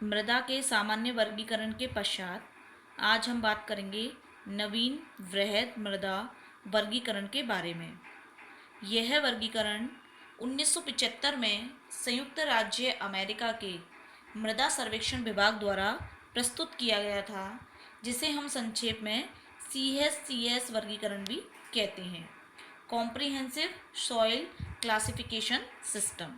मृदा के सामान्य वर्गीकरण के पश्चात आज हम बात करेंगे नवीन वृहद मृदा वर्गीकरण के बारे में। यह वर्गीकरण 1975 में संयुक्त राज्य अमेरिका के मृदा सर्वेक्षण विभाग द्वारा प्रस्तुत किया गया था, जिसे हम संक्षेप में CSCS वर्गीकरण भी कहते हैं, कॉम्प्रिहेंसिव सॉइल क्लासिफिकेशन सिस्टम।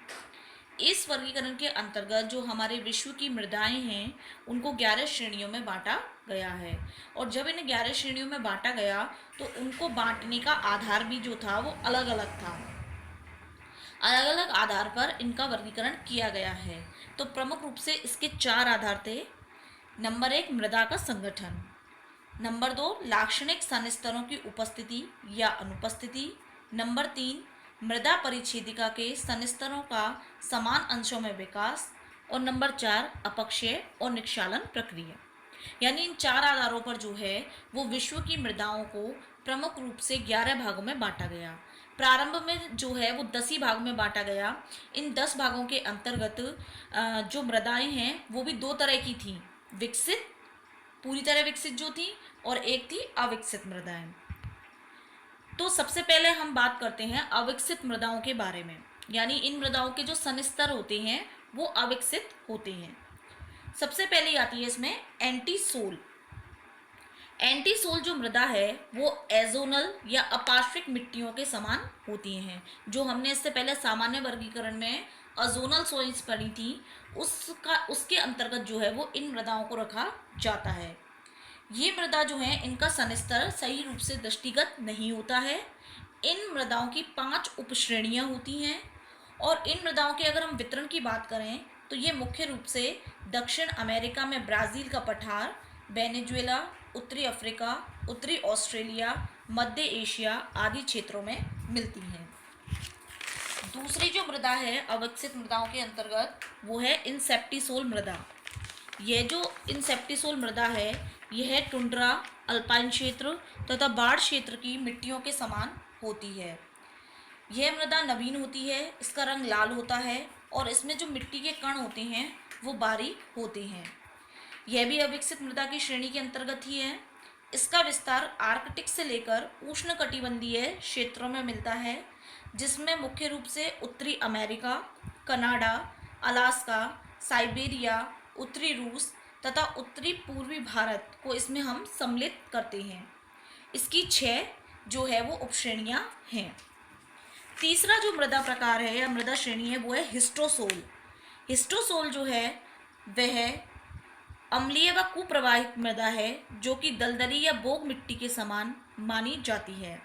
इस वर्गीकरण के अंतर्गत जो हमारे विश्व की मृदाएं हैं उनको 11 श्रेणियों में बांटा गया है। और जब इन्हें 11 श्रेणियों में बांटा गया तो उनको बांटने का आधार भी जो था वो अलग अलग था। अलग अलग आधार पर इनका वर्गीकरण किया गया है। तो प्रमुख रूप से इसके 4 आधार थे। नंबर 1, मृदा का संगठन। नंबर 2, लाक्षणिक संस्तरों की उपस्थिति या अनुपस्थिति। नंबर 3, मृदा परिच्छेदिका के संस्तरों का समान अंशों में विकास। और नंबर 4, अपक्षय और निक्षालन प्रक्रिया। यानी इन 4 आधारों पर जो है वो विश्व की मृदाओं को प्रमुख रूप से 11 भागों में बांटा गया। प्रारंभ में जो है वो 10 ही भागों में बांटा गया। इन 10 भागों के अंतर्गत जो मृदाएं हैं वो भी 2 तरह की थी, विकसित, पूरी तरह विकसित जो थी, और एक थी अविकसित मृदाएं। तो सबसे पहले हम बात करते हैं अविकसित मृदाओं के बारे में। यानी इन मृदाओं के जो संस्तर होते हैं वो अविकसित होते हैं। सबसे पहले आती है इसमें एंटीसोल। एंटीसोल जो मृदा है वो एजोनल या अपार्श्विक मिट्टियों के समान होती हैं। जो हमने इससे पहले सामान्य वर्गीकरण में अजोनल सॉइल्स पढ़ी थी, उसके अंतर्गत जो है वो इन मृदाओं को रखा जाता है। ये मृदा जो है इनका संस्तर सही रूप से दृष्टिगत नहीं होता है। इन मृदाओं की 5 उपश्रेणियां होती हैं। और इन मृदाओं के अगर हम वितरण की बात करें तो ये मुख्य रूप से दक्षिण अमेरिका में ब्राज़ील का पठार, वेनेजुएला, उत्तरी अफ्रीका, उत्तरी ऑस्ट्रेलिया, मध्य एशिया आदि क्षेत्रों में मिलती हैं। दूसरी जो मृदा है अविकसित मृदाओं के अंतर्गत वो है इनसेप्टिसोल मृदा। यह जो इनसेप्टिसोल मृदा है यह टुंड्रा, अल्पाइन क्षेत्र तथा बाढ़ क्षेत्र की मिट्टियों के समान होती है। यह मृदा नवीन होती है, इसका रंग लाल होता है और इसमें जो मिट्टी के कण होते हैं वो बारीक होते हैं। यह भी अविकसित मृदा की श्रेणी के अंतर्गत ही है। इसका विस्तार आर्कटिक से लेकर उष्णकटिबंधीय क्षेत्रों में मिलता है, जिसमें मुख्य रूप से उत्तरी अमेरिका, कनाडा, अलास्का, साइबेरिया, उत्तरी रूस तथा उत्तरी पूर्वी भारत को इसमें हम सम्मिलित करते हैं। इसकी 6 जो है वो उपश्रेणियां हैं। तीसरा जो मृदा प्रकार है या मृदा श्रेणी है वो है हिस्टोसोल। हिस्टोसोल जो है वह अम्लीय व कुप्रवाहित मृदा है जो कि दलदली या बोग मिट्टी के समान मानी जाती है।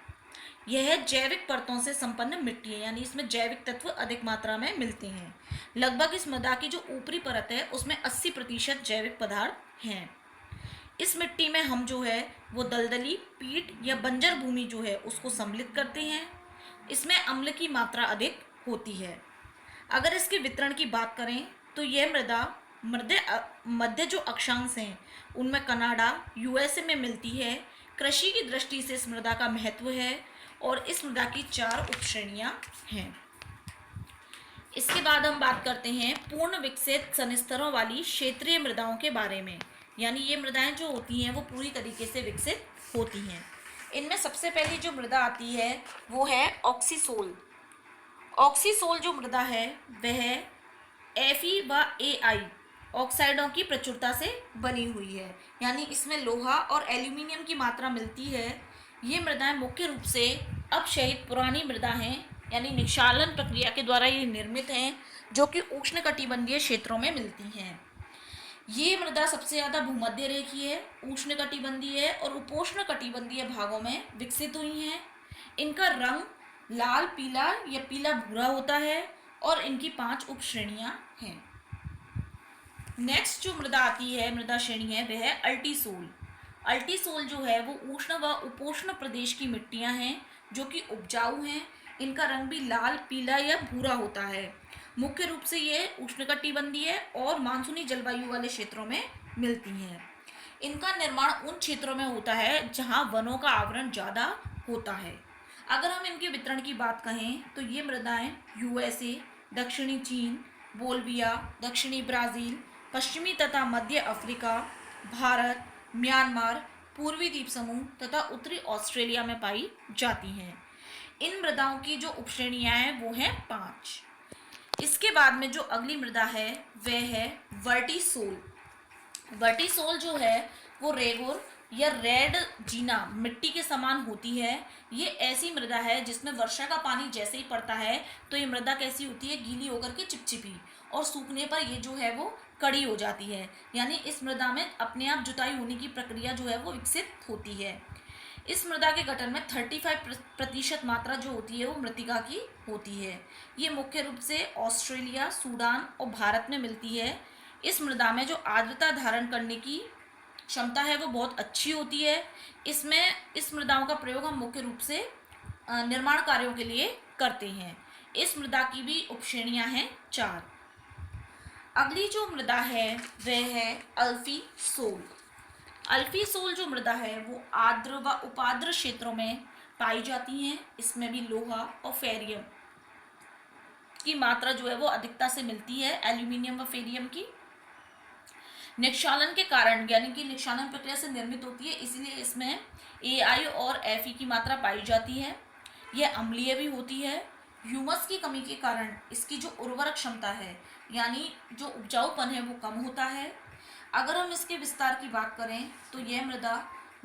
यह जैविक परतों से संपन्न मिट्टी है, यानी इसमें जैविक तत्व अधिक मात्रा में मिलते हैं। लगभग इस मृदा की जो ऊपरी परत है उसमें 80% जैविक पदार्थ हैं। इस मिट्टी में हम जो है वो दलदली, पीट या बंजर भूमि जो है उसको सम्मिलित करते हैं। इसमें अम्ल की मात्रा अधिक होती है। अगर इसके वितरण की बात करें तो यह मृदा मध्य जो अक्षांश हैं उनमें कनाडा, USA में मिलती है। कृषि की दृष्टि से इस मृदा का महत्व है और इस मृदा की 4 उपश्रेणियां हैं। इसके बाद हम बात करते हैं पूर्ण विकसित संस्तरों वाली क्षेत्रीय मृदाओं के बारे में। यानी ये मृदाएं जो होती हैं वो पूरी तरीके से विकसित होती हैं। इनमें सबसे पहली जो मृदा आती है वो है ऑक्सीसोल। ऑक्सीसोल जो मृदा है वह Fe व AI ऑक्साइडों की प्रचुरता से बनी हुई है, यानी इसमें लोहा और एल्यूमिनियम की मात्रा मिलती है। ये मृदाएं मुख्य रूप से अपक्षयित पुरानी मृदा हैं, यानी निक्षालन प्रक्रिया के द्वारा ये निर्मित हैं, जो कि उष्णकटिबंधीय क्षेत्रों में मिलती हैं। ये मृदा सबसे ज़्यादा भूमध्य रेखीय, उष्णकटिबंधीय और उपोष्णकटिबंधीय भागों में विकसित हुई हैं। इनका रंग लाल, पीला या पीला भूरा होता है और इनकी 5 उपश्रेणियां हैं। नेक्स्ट जो मृदा आती है, मृदा श्रेणी है, वह है अल्टीसोल। अल्टीसोल जो है वो उष्ण व उपोष्ण प्रदेश की मिट्टियां हैं जो कि उपजाऊ हैं। इनका रंग भी लाल, पीला या भूरा होता है। मुख्य रूप से ये उष्णकटिबंधीय और मानसूनी जलवायु वाले क्षेत्रों में मिलती हैं। इनका निर्माण उन क्षेत्रों में होता है जहाँ वनों का आवरण ज़्यादा होता है। अगर हम इनके वितरण की बात कहें तो ये मृदाएं USA, दक्षिणी चीन, बोल्विया, दक्षिणी ब्राज़ील, पश्चिमी तथा मध्य अफ्रीका, भारत, म्यांमार, पूर्वी द्वीप समूह तथा उत्तरी ऑस्ट्रेलिया में पाई जाती हैं। इन मृदाओं की जो उपश्रेणियां हैं वो हैं 5। इसके बाद में जो अगली मृदा है वह है वर्टिसोल। वर्टिसोल जो है वो रेगोर या रेड जीना मिट्टी के समान होती है। ये ऐसी मृदा है जिसमें वर्षा का पानी जैसे ही पड़ता है तो ये मृदा कैसी होती है, गीली होकर के चिपचिपी, और सूखने पर ये जो है वो कड़ी हो जाती है। यानी इस मृदा में अपने आप जुताई होने की प्रक्रिया जो है वो विकसित होती है। इस मृदा के गठन में 35% मात्रा जो होती है वो मृतिका की होती है। ये मुख्य रूप से ऑस्ट्रेलिया, सूडान और भारत में मिलती है। इस मृदा में जो आर्द्रता धारण करने की क्षमता है वो बहुत अच्छी होती है। इसमें इस मृदाओं का प्रयोग हम मुख्य रूप से निर्माण कार्यों के लिए करते हैं। इस मृदा की भी उपश्रेणियां हैं 4। अगली जो मृदा है वह है अल्फी सोल। अल्फी सोल जो मृदा है वो आर्द्र व उपाद्र क्षेत्रों में पाई जाती हैं। इसमें भी लोहा और फेरियम की मात्रा जो है वो अधिकता से मिलती है, एल्यूमिनियम व फेरियम की। निक्षालन के कारण यानी कि निक्षालन प्रक्रिया से निर्मित होती है, इसलिए इसमें AI और Fe की मात्रा पाई जाती है। यह अम्लीय भी होती है। ह्यूमस की कमी के कारण इसकी जो उर्वरक क्षमता है यानी जो उपजाऊपन है वो कम होता है। अगर हम इसके विस्तार की बात करें तो यह मृदा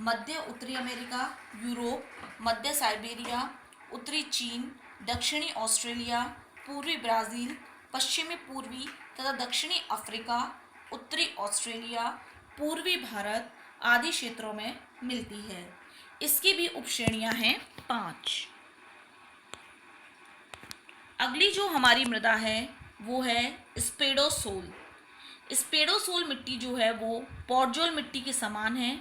मध्य उत्तरी अमेरिका, यूरोप, मध्य साइबेरिया, उत्तरी चीन, दक्षिणी ऑस्ट्रेलिया, पूर्वी ब्राज़ील, पश्चिमी पूर्वी तथा दक्षिणी अफ्रीका, उत्तरी ऑस्ट्रेलिया, पूर्वी भारत आदि क्षेत्रों में मिलती है। इसकी भी उपश्रेणियां हैं 5। अगली जो हमारी मृदा है वो है स्पेडोसोल। स्पेडोसोल मिट्टी जो है वो पॉडजोल मिट्टी के समान है।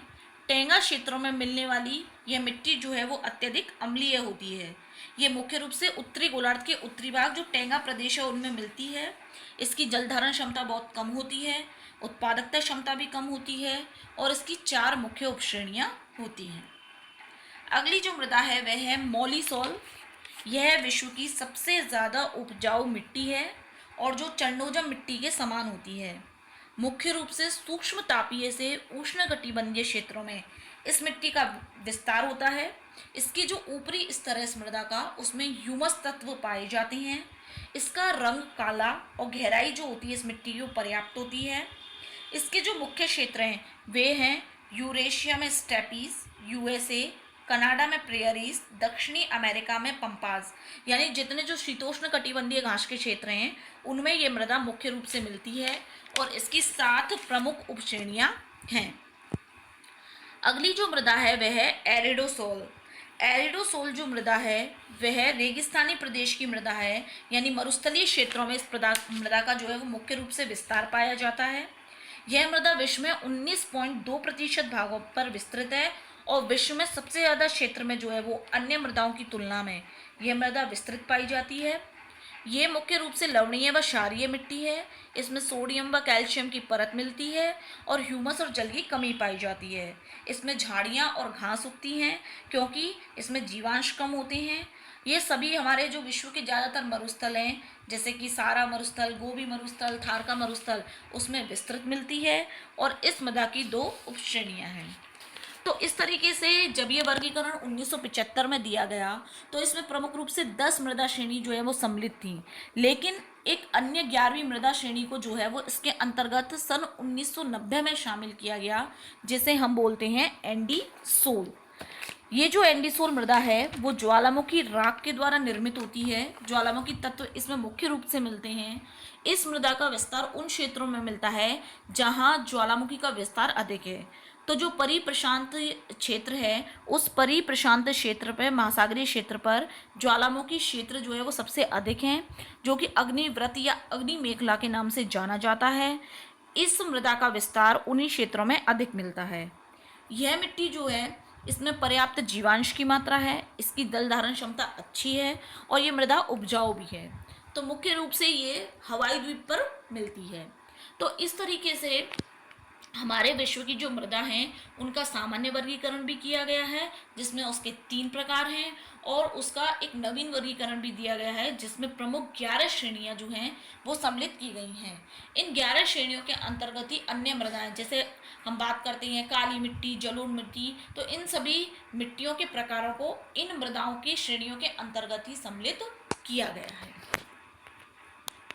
टेंगा क्षेत्रों में मिलने वाली यह मिट्टी जो है वो अत्यधिक अम्लीय होती है। ये मुख्य रूप से उत्तरी गोलार्ध के उत्तरी भाग जो टेंगा प्रदेश है उनमें मिलती है। इसकी जल धारण क्षमता बहुत कम होती है, उत्पादकता क्षमता भी कम होती है और इसकी 4 मुख्य उपश्रेणियां होती हैं। अगली जो मृदा है वह है मोलिसोल। यह विश्व की सबसे ज़्यादा उपजाऊ मिट्टी है और जो चंडोजम मिट्टी के समान होती है। मुख्य रूप से सूक्ष्म तापीय से उष्णकटिबंधीय क्षेत्रों में इस मिट्टी का विस्तार होता है। इसकी जो ऊपरी स्तर है इस मृदा का उसमें ह्यूमस तत्व पाए जाते हैं। इसका रंग काला और गहराई जो होती है इस मिट्टी की वो पर्याप्त होती है। इसके जो मुख्य क्षेत्र हैं वे हैं यूरेशिया में स्टेपीज, USA, कनाडा में प्रेयरीज, दक्षिणी अमेरिका में पंपाज, यानी जितने जो शीतोष्ण कटिबंधीय घास के क्षेत्र हैं उनमें ये मृदा मुख्य रूप से मिलती है और इसकी 7 प्रमुख उपश्रेणियां हैं। अगली जो मृदा है वह है एरिडोसोल। एरिडोसोल जो मृदा है वह रेगिस्तानी प्रदेश की मृदा है, यानी मरुस्थलीय क्षेत्रों में इस मृदा का जो है वो मुख्य रूप से विस्तार पाया जाता है। यह मृदा विश्व में 19.2% भागों पर विस्तृत है और विश्व में सबसे ज़्यादा क्षेत्र में जो है वो अन्य मृदाओं की तुलना में यह मृदा विस्तृत पाई जाती है। ये मुख्य रूप से लवणीय व क्षारीय मिट्टी है। इसमें सोडियम व कैल्शियम की परत मिलती है और ह्यूमस और जल की कमी पाई जाती है। इसमें झाड़ियाँ और घास उगती हैं क्योंकि इसमें जीवांश कम होते हैं। ये सभी हमारे जो विश्व के ज़्यादातर मरुस्थल हैं जैसे कि सारा मरुस्थल, गोबी मरुस्थल, थारका मरुस्थल उसमें विस्तृत मिलती है और इस मृदा की 2 उपश्रेणियाँ हैं। तो इस तरीके से जब ये वर्गीकरण 1975 में दिया गया तो इसमें प्रमुख रूप से 10 मृदा श्रेणी जो है वो सम्मिलित थी, लेकिन एक अन्य 11वीं मृदा श्रेणी को जो है वो इसके अंतर्गत सन 1990 में शामिल किया गया जिसे हम बोलते हैं एंडीसोल। ये जो एंडीसोल मृदा है वो ज्वालामुखी राख के द्वारा निर्मित होती है। ज्वालामुखी तत्व इसमें मुख्य रूप से मिलते हैं। इस मृदा का विस्तार उन क्षेत्रों में मिलता है जहाँ ज्वालामुखी का विस्तार अधिक है। तो जो परिप्रशांत क्षेत्र है उस परिप्रशांत क्षेत्र पर, महासागरीय क्षेत्र पर ज्वालामुखी क्षेत्र जो है वो सबसे अधिक हैं, जो कि अग्निव्रत या अग्नि मेखला के नाम से जाना जाता है। इस मृदा का विस्तार उन्हीं क्षेत्रों में अधिक मिलता है। यह मिट्टी जो है इसमें पर्याप्त जीवांश की मात्रा है, इसकी जल धारण क्षमता अच्छी है और ये मृदा उपजाऊ भी है। तो मुख्य रूप से ये हवाई द्वीप पर मिलती है। तो इस तरीके से हमारे विश्व की जो मृदा हैं उनका सामान्य वर्गीकरण भी किया गया है, जिसमें उसके 3 प्रकार हैं, और उसका एक नवीन वर्गीकरण भी दिया गया है जिसमें प्रमुख 11 श्रेणियां जो हैं वो सम्मिलित की गई हैं। इन 11 श्रेणियों के अंतर्गत ही अन्य मृदाएं, जैसे हम बात करते हैं काली मिट्टी, जलोढ़ मिट्टी, तो इन सभी मिट्टियों के प्रकारों को इन मृदाओं की श्रेणियों के अंतर्गत ही सम्मिलित किया गया है।